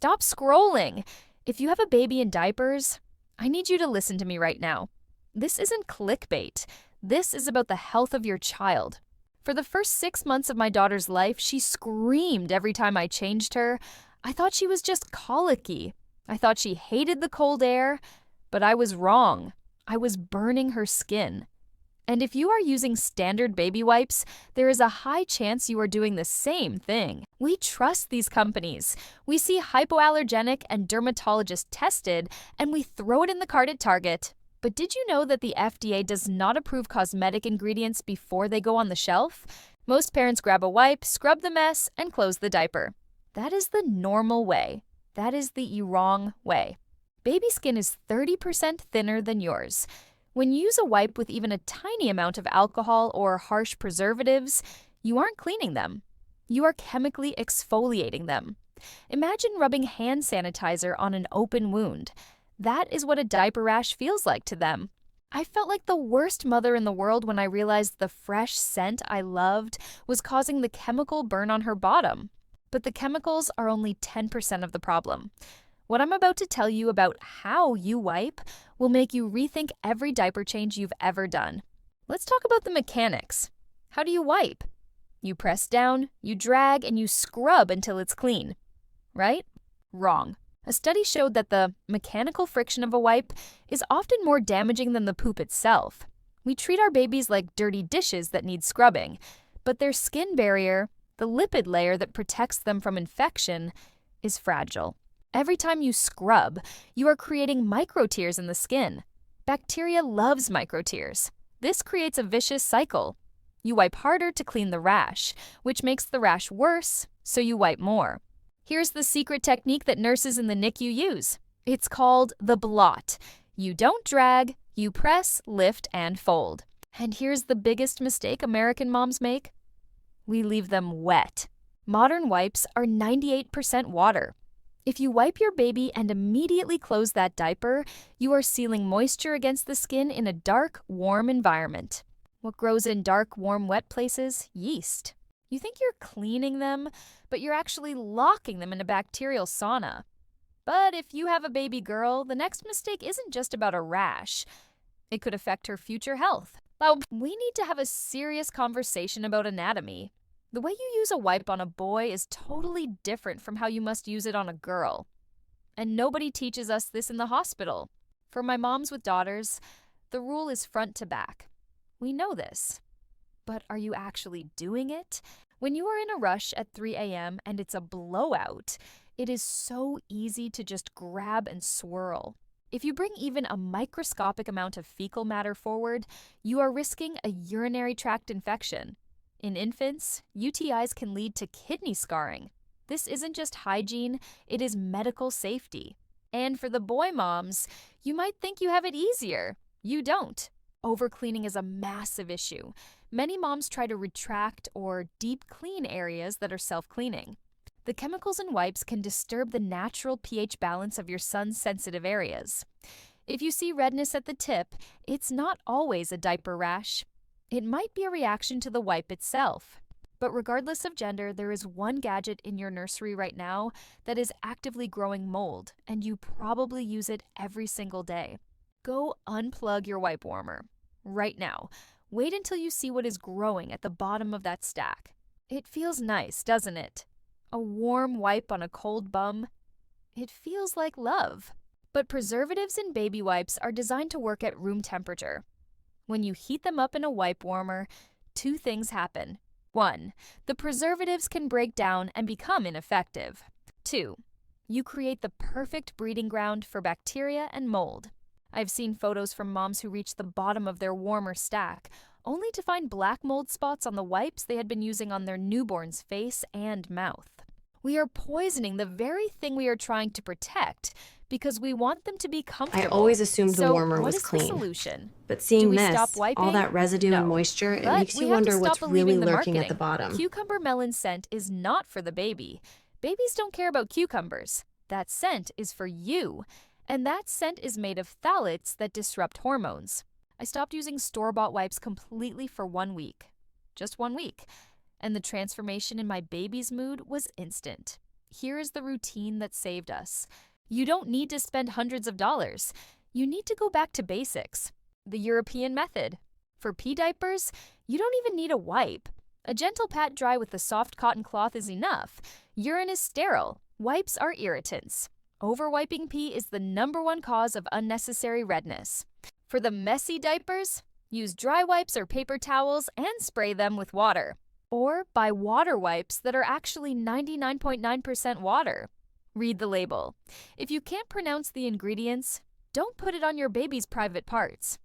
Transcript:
stop scrolling. If you have a baby in diapers, I need you to listen to me right now. This isn't clickbait. This is about the health of your child. For the first 6 months of my daughter's life, she screamed every time I changed her. I thought she was just colicky. I thought she hated the cold air, but I was wrong. I was burning her skin. And if you are using standard baby wipes, there is a high chance you are doing the same thing. We trust these companies. We see hypoallergenic and dermatologist tested, and we throw it in the cart at Target. But did you know that the FDA does not approve cosmetic ingredients before they go on the shelf? Most parents grab a wipe, scrub the mess, and close the diaper. That is the normal way. That is the wrong way. Baby skin is 30% thinner than yours. When you use a wipe with even a tiny amount of alcohol or harsh preservatives, you aren't cleaning them. You are chemically exfoliating them. Imagine rubbing hand sanitizer on an open wound. That is what a diaper rash feels like to them. I felt like the worst mother in the world when I realized the fresh scent I loved was causing the chemical burn on her bottom. But the chemicals are only 10% of the problem. What I'm about to tell you about how you wipe will make you rethink every diaper change you've ever done. Let's talk about the mechanics. How do you wipe? You press down, you drag, and you scrub until it's clean. Right? Wrong. A study showed that the mechanical friction of a wipe is often more damaging than the poop itself. We treat our babies like dirty dishes that need scrubbing, but their skin barrier, the lipid layer that protects them from infection, is fragile. Every time you scrub, you are creating microtears in the skin. Bacteria loves microtears. This creates a vicious cycle. You wipe harder to clean the rash, which makes the rash worse, so you wipe more. Here's the secret technique that nurses in the NICU use. It's called the blot. You don't drag, you press, lift, and fold. And here's the biggest mistake American moms make. We leave them wet. Modern wipes are 98% water. If you wipe your baby and immediately close that diaper, you are sealing moisture against the skin in a dark, warm environment. What grows in dark, warm, wet places? Yeast. You think you're cleaning them, but you're actually locking them in a bacterial sauna. But if you have a baby girl, the next mistake isn't just about a rash. It could affect her future health. Now, we need to have a serious conversation about anatomy. The way you use a wipe on a boy is totally different from how you must use it on a girl. And nobody teaches us this in the hospital. For my moms with daughters, the rule is front to back. We know this. But are you actually doing it? When you are in a rush at 3 a.m. and it's a blowout, it is so easy to just grab and swirl. If you bring even a microscopic amount of fecal matter forward, you are risking a urinary tract infection. In infants, UTIs can lead to kidney scarring. This isn't just hygiene, it is medical safety. And for the boy moms, you might think you have it easier. You don't. Overcleaning is a massive issue. Many moms try to retract or deep clean areas that are self-cleaning. The chemicals in wipes can disturb the natural pH balance of your son's sensitive areas. If you see redness at the tip, it's not always a diaper rash. It might be a reaction to the wipe itself. But regardless of gender, there is one gadget in your nursery right now that is actively growing mold, and you probably use it every single day. Go unplug your wipe warmer. Right now. Wait until you see what is growing at the bottom of that stack. It feels nice, doesn't it? A warm wipe on a cold bum. It feels like love. But preservatives in baby wipes are designed to work at room temperature. When you heat them up in a wipe warmer, 2 things happen. 1. The preservatives can break down and become ineffective. 2. You create the perfect breeding ground for bacteria and mold. I've seen photos from moms who reached the bottom of their warmer stack, only to find black mold spots on the wipes they had been using on their newborn's face and mouth. We are poisoning the very thing we are trying to protect because we want them to be comfortable. I always assumed the warmer was clean. clean. What is the solution? But seeing Do we stop this, wiping? all that residue No. and moisture, it But makes we you have to wonder stop what's believing really the lurking at marketing. the bottom. Cucumber melon scent is not for the baby. Babies don't care about cucumbers. That scent is for you. And that scent is made of phthalates that disrupt hormones. I stopped using store-bought wipes completely for 1 week. Just 1 week. And the transformation in my baby's mood was instant. Here is the routine that saved us. You don't need to spend hundreds of dollars. You need to go back to basics. The European method. For pee diapers, you don't even need a wipe. A gentle pat dry with a soft cotton cloth is enough. Urine is sterile. Wipes are irritants. Over-wiping pee is the #1 cause of unnecessary redness. For the messy diapers, use dry wipes or paper towels and spray them with water. Or buy water wipes that are actually 99.9% water. Read the label. If you can't pronounce the ingredients, don't put it on your baby's private parts.